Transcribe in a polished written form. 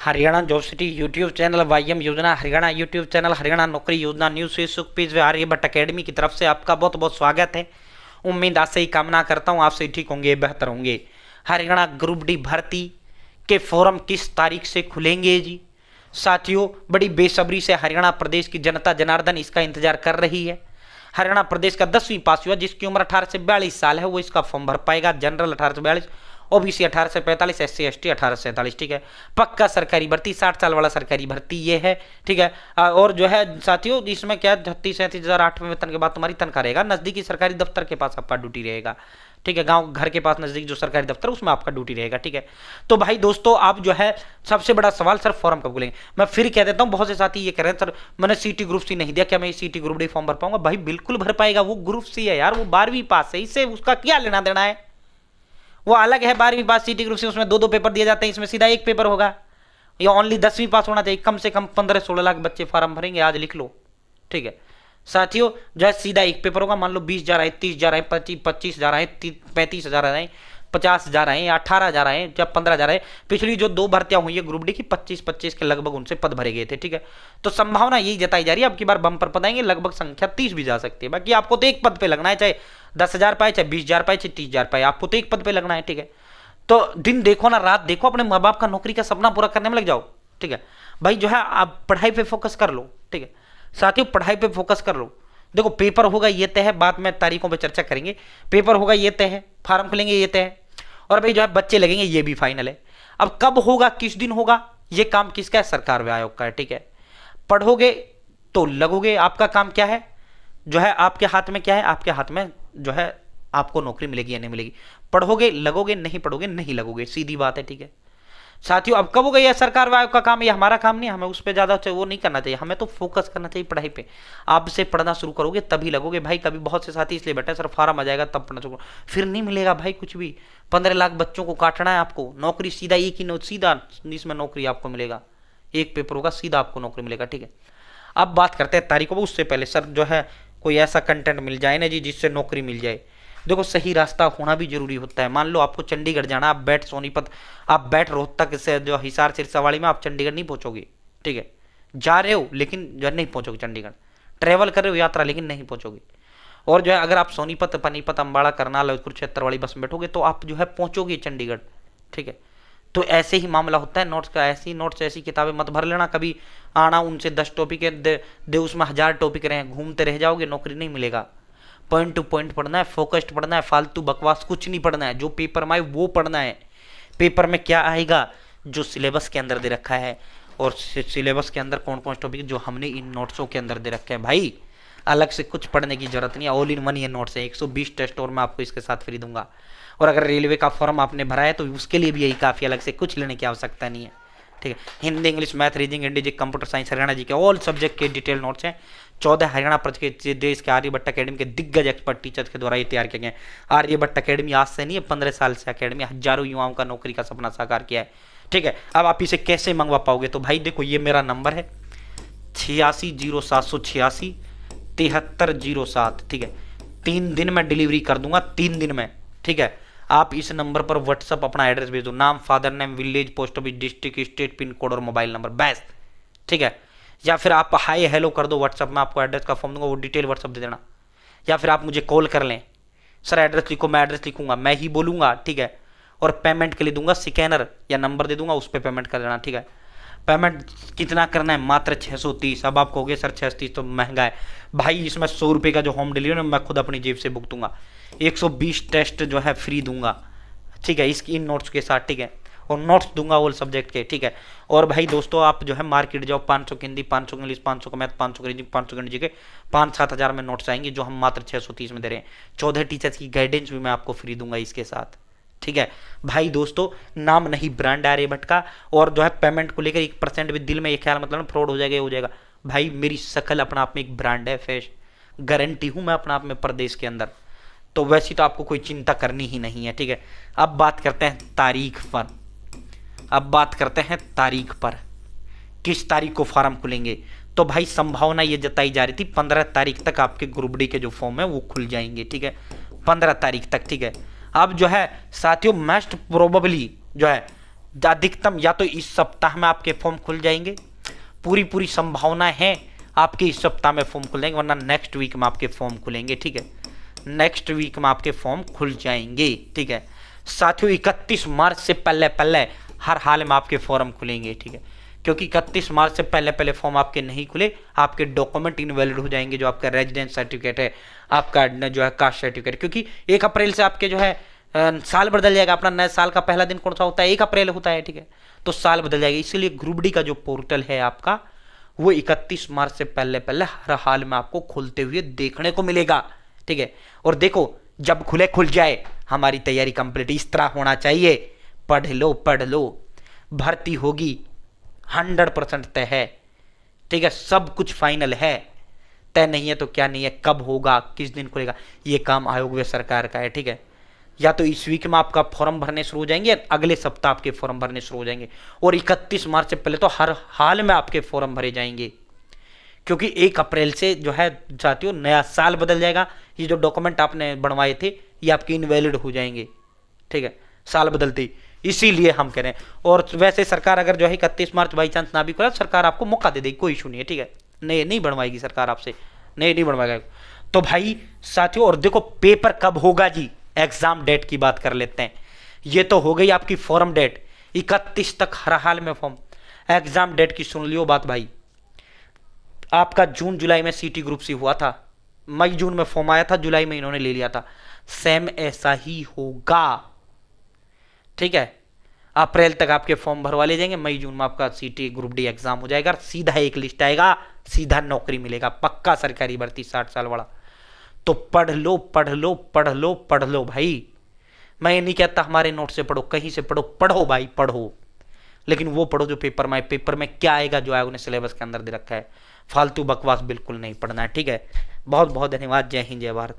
Haryana job city YouTube channel, YM योजना Haryana YouTube channel, Haryana नौकरी योजना न्यूज फेसबुक पेज व आर्यभट्ट अकेडमी की तरफ से आपका बहुत बहुत स्वागत है। उम्मीद आज से ही कामना करता हूँ आप सही ठीक होंगे, बेहतर होंगे। हरियाणा ग्रुप डी भर्ती के फॉर्म किस तारीख से खुलेंगे जी? साथियों, बड़ी बेसब्री से हरियाणा प्रदेश की जनता जनार्दन इसका इंतजार कर रही है। हरियाणा प्रदेश का 10वीं पास हुआ जिसकी उम्र 18 से 42 साल है वो इसका फॉर्म भर पाएगा। जनरल 18 से 42, ओबीसी 18 से 45, एससी एसटी 18 से 47। ठीक है, पक्का सरकारी भर्ती, 60 साल वाला सरकारी भर्ती ये है। ठीक है, और जो है साथियों इसमें क्या 36-37 हज़ार 8वें वेतन के बाद तुम्हारी तनख्वाह रहेगा। नजदीकी सरकारी दफ्तर के पास आपका ड्यूटी रहेगा। ठीक है, गांव घर के पास नजदीक जो सरकारी दफ्तर उसमें आपका ड्यूटी रहेगा। ठीक है, तो भाई दोस्तों आप जो है सबसे बड़ा सवाल सर फॉर्म कब खुलेंगे? मैं फिर कह देता हूं, बहुत से साथी ये कह रहे हैं सर मैंने सीटी ग्रुप सी नहीं दिया, क्या मैं सीटी ग्रुप डी फॉर्म भर पाऊंगा? भाई बिल्कुल भर पाएगा, वो ग्रुप सी है यार, वो 12वीं पास है, इससे उसका क्या लेना देना है? वो अलग है, 12वीं पास सीटी ग्रुप से उसमें दो पेपर दिए जाते हैं, इसमें सीधा एक पेपर होगा। या ओनली 10वीं पास होना चाहिए। कम से कम 15-16 लाख बच्चे फॉर्म भरेंगे, आज लिख लो। ठीक है साथियों, जो है सीधा एक पेपर होगा। मान लो 20,000 आए, 30,000 आए, 25,000 आए, 35,000 आए, 50,000 आए, 18,000 आए, जब 15,000 आए। पिछली जो 2 भर्तियां हुई है ग्रुप डी की 25-25 के लगभग उनसे पद भरे गए थे। ठीक है, तो संभावना यही जताई जा रही है अब की बार बम्पर पद आएंगे, लगभग संख्या 30 भी जा सकती है। बाकी आपको तो एक पद पे लगना है, चाहे 10,000 पाए, चाहे 20,000 पाए, चाहे 30,000 पाए, आपको तो एक पद पे लगना है। ठीक है, तो दिन देखो ना रात देखो, अपने माँ बाप का नौकरी का सपना पूरा करने में लग जाओ। ठीक है भाई, जो है आप पढ़ाई पे फोकस कर लो। ठीक है साथियों, पढ़ाई पे फोकस कर लो। देखो पेपर होगा ये तय है, बाद में तारीखों पे चर्चा करेंगे। पेपर होगा ये तय है, फार्म खुलेंगे ये तय है, और भाई जो है बच्चे लगेंगे ये भी फाइनल है। अब कब होगा, किस दिन होगा, ये काम किसका है? सरकार व आयोग का है। ठीक है, पढ़ोगे तो लगोगे, आपका काम क्या है? जो है आपके हाथ में क्या है? आपके हाथ में जो है आपको नौकरी मिलेगी या नहीं मिलेगी। पढ़ोगे लगोगे, नहीं पढ़ोगे नहीं लगोगे, सीधी बात है। ठीक है साथियों, अब कब होगा? यह सरकार वायु का काम है, यह हमारा काम नहीं, हमें उस पर ज्यादा वो नहीं करना चाहिए, हमें तो फोकस करना चाहिए पढ़ाई पे। आप से पढ़ना शुरू करोगे तभी लगोगे भाई। कभी बहुत से साथी इसलिए बैठे सर फार्म आ जाएगा तब पढ़ना शुरू, फिर नहीं मिलेगा भाई कुछ भी। 15 लाख बच्चों को काटना है आपको, नौकरी सीधा एक ही सीधा इसमें नौकरी आपको मिलेगा, एक पेपर होगा सीधा आपको नौकरी मिलेगा। ठीक है, अब बात करते हैं तारीखों पर। उससे पहले सर जो है कोई ऐसा कंटेंट मिल जाए ना जी जिससे नौकरी मिल जाए। देखो सही रास्ता होना भी जरूरी होता है। मान लो आपको चंडीगढ़ जाना, आप बैठ सोनीपत, आप बैठ रोहतक से जो हिसार सिरसावाड़ी में, आप चंडीगढ़ नहीं पहुंचोगे। ठीक है, जा रहे हो लेकिन जो नहीं पहुंचोगे चंडीगढ़, ट्रेवल कर रहे हो यात्रा लेकिन नहीं पहुंचोगे। और जो है अगर आप सोनीपत, पनीपत, अम्बाड़ा, करनाल, कुरुक्षेत्र वाली बस में बैठोगे तो आप जो है पहुंचोगे चंडीगढ़। ठीक है, तो ऐसे ही मामला होता है नोट्स का। ऐसी नोट्स ऐसी किताबें मत भर लेना, कभी आना उनसे 10 टॉपिक दे उसमें 1000 टॉपिक रहे, घूमते रह जाओगे, नौकरी नहीं मिलेगा। पॉइंट टू पॉइंट पढ़ना है, फोकस्ड पढ़ना है, फालतू बकवास कुछ नहीं पढ़ना है। जो पेपर में आए वो पढ़ना है। पेपर में क्या आएगा? जो सिलेबस के अंदर दे रखा है, और सिलेबस के अंदर कौन कौन टॉपिक जो हमने इन नोट्सों के अंदर दे रखे हैं। भाई अलग से कुछ पढ़ने की जरूरत नहीं है, ऑल इन वन ये नोट्स है। 120 टेस्ट और मैं आपको इसके साथ फ्री दूंगा। और अगर रेलवे का फॉर्म आपने भरा है तो उसके लिए भी यही काफ़ी, अलग से कुछ लेने की आवश्यकता नहीं है। ठीक है, हिंदी, इंग्लिश, मैथ, रीजनिंग, इंडिजिक, computer science, Haryana G K all subject के डिटेल नोट्स हैं। 14 हरियाणा के देश के आर्यभट्ट अकेडमी के दिग्गज एक्सपर्ट टीचर्स के द्वारा ये तैयार किए गए। आर्यभट्ट अकेडमी आज से नहीं है, 15 साल से अकेडमी हजारों युवाओं का नौकरी का सपना साकार किया है। ठीक है, अब आप इसे कैसे मंगवा पाओगे? तो भाई देखो ये मेरा नंबर है 860786 7307। ठीक है, 3 दिन में डिलीवरी कर दूंगा, 3 दिन में। ठीक है, आप इस नंबर पर व्हाट्सअप अपना एड्रेस भेज दो, नाम, father name, village, post office, district, state, pin code और मोबाइल नंबर, बस। ठीक है, या फिर आप हाय हेलो कर दो व्हाट्सअप में, आपको एड्रेस का फॉर्म दूंगा, वो डिटेल व्हाट्सअप दे देना। या फिर आप मुझे कॉल कर लें, सर एड्रेस लिखो, मैं एड्रेस लिखूंगा, मैं ही बोलूंगा। ठीक है, और पेमेंट के लिए दूंगा स्कैनर या नंबर दे दूंगा, उस पर पेमेंट कर देना। ठीक है, पेमेंट कितना करना है? मात्र 630। अब आप कहोगे सर 630 तो महंगा है। भाई इसमें 100 रुपये का जो होम डिलीवरी मैं खुद अपनी जेब से भुगतूंगा। 120 टेस्ट जो है फ्री दूंगा। ठीक है, इसकी इन नोट्स के साथ। ठीक है, और नोट्स दूंगा ऑल सब्जेक्ट के। ठीक है, और भाई दोस्तों आप जो है मार्केट जाओ, 500 की हिंदी, 500 की इंग्लिश, 500 का मैथ, 500 की रीजनिंग, 500 की के 5-7 हज़ार में नोट्स आएंगे जो हम मात्र 630 में दे रहे हैं। 14 टीचर्स की गाइडेंस भी मैं आपको फ्री दूंगा इसके साथ। ठीक है भाई दोस्तों, नाम नहीं ब्रांड आर्यभट्ट का। और जो है पेमेंट को लेकर 1% भी दिल में ये ख्याल मतलब फ्रॉड हो जाएगा, ये हो जाएगा। भाई मेरी शकल अपना आप में एक ब्रांड है, फेस गारंटी हूं मैं अपना आप में प्रदेश के अंदर। तो वैसी तो आपको कोई चिंता करनी ही नहीं है। ठीक है, अब बात करते हैं तारीख पर। अब बात करते हैं तारीख पर, किस तारीख को फॉर्म खुलेंगे? तो भाई संभावना ये जताई जा रही थी 15 तारीख तक आपके ग्रुप डी के जो फॉर्म है वो खुल जाएंगे। ठीक है, 15 तारीख तक। ठीक है, अब जो है साथियों मोस्ट प्रोबेबली जो है अधिकतम या तो इस सप्ताह में आपके फॉर्म खुल जाएंगे, पूरी संभावना है आपके इस सप्ताह में फॉर्म खुल जाएंगे, वरना नेक्स्ट वीक में आपके फॉर्म खुलेंगे। ठीक है, नेक्स्ट वीक में आपके फॉर्म खुल जाएंगे। ठीक है साथियों, 31 मार्च से पहले हर हाल में आपके फॉर्म खुलेंगे। ठीक है, क्योंकि 31 मार्च से पहले फॉर्म आपके नहीं खुले, आपके डॉक्यूमेंट इनवैलिड हो जाएंगे, जो आपका रेजिडेंस सर्टिफिकेट है, आपका जो है कास्ट सर्टिफिकेट, क्योंकि 1 अप्रैल से आपके जो है साल बदल जाएगा। अपना नए साल का पहला दिन कौन सा होता है? 1 अप्रैल होता है। ठीक है, तो साल बदल जाएगा, इसीलिए ग्रुप डी का जो पोर्टल है आपका, वो 31 मार्च से पहले हर हाल में आपको खुलते हुए देखने को मिलेगा। ठीक है, और देखो जब खुल जाए, हमारी तैयारी कंप्लीट इस तरह होना चाहिए, पढ़ लो, भर्ती होगी 100% तय है। ठीक है, सब कुछ फाइनल है, तय नहीं है तो क्या नहीं है, कब होगा, किस दिन खुलेगा, ये काम आयोग व सरकार का है। ठीक है, या तो इस वीक में आपका फॉर्म भरने शुरू हो जाएंगे, या अगले सप्ताह आपके फॉर्म भरने शुरू हो जाएंगे, और 31 मार्च से पहले तो हर हाल में आपके फॉर्म भरे जाएंगे, क्योंकि 1 अप्रैल से जो है साथियों नया साल बदल जाएगा। ये जो डॉक्यूमेंट आपने बनवाए थे ये आपके इनवैलिड हो जाएंगे। ठीक है, साल बदलते ही, इसीलिए हम कह रहे हैं। और वैसे सरकार अगर जो है 31 मार्च बाई चांस ना भी खुला, सरकार आपको मौका दे देगी, कोई इशू नहीं है। ठीक है, नहीं बनवाएगी सरकार आपसे, नहीं बनवाएगा। तो भाई साथियों, और देखो पेपर कब होगा जी, एग्जाम डेट की बात कर लेते हैं। ये तो हो गई आपकी फॉर्म डेट, 31 तक हर हाल में फॉर्म। एग्जाम डेट की सुन लियो बात भाई, आपका जून जुलाई में सीटी ग्रुप सी हुआ था, मई जून में फॉर्म आया था, जुलाई में इन्होंने ले लिया था, सेम ऐसा ही होगा। ठीक है, अप्रैल तक आपके फॉर्म भरवा ले जाएंगे, मई जून में आपका सीटी ग्रुप डी एग्जाम हो जाएगा, सीधा एक लिस्ट आएगा, सीधा नौकरी मिलेगा, पक्का सरकारी भर्ती 60 साल वाला। तो पढ़ लो भाई। मैं ये नहीं कहता हमारे नोट से पढ़ो, कहीं से पढ़ो भाई, पढ़ो, लेकिन वो पढ़ो जो पेपर में क्या आएगा, जो आयोग ने सिलेबस के अंदर दे रखा है। फालतू बकवास बिल्कुल नहीं पढ़ना है। ठीक है, बहुत बहुत धन्यवाद। जय हिंद, जय भारत।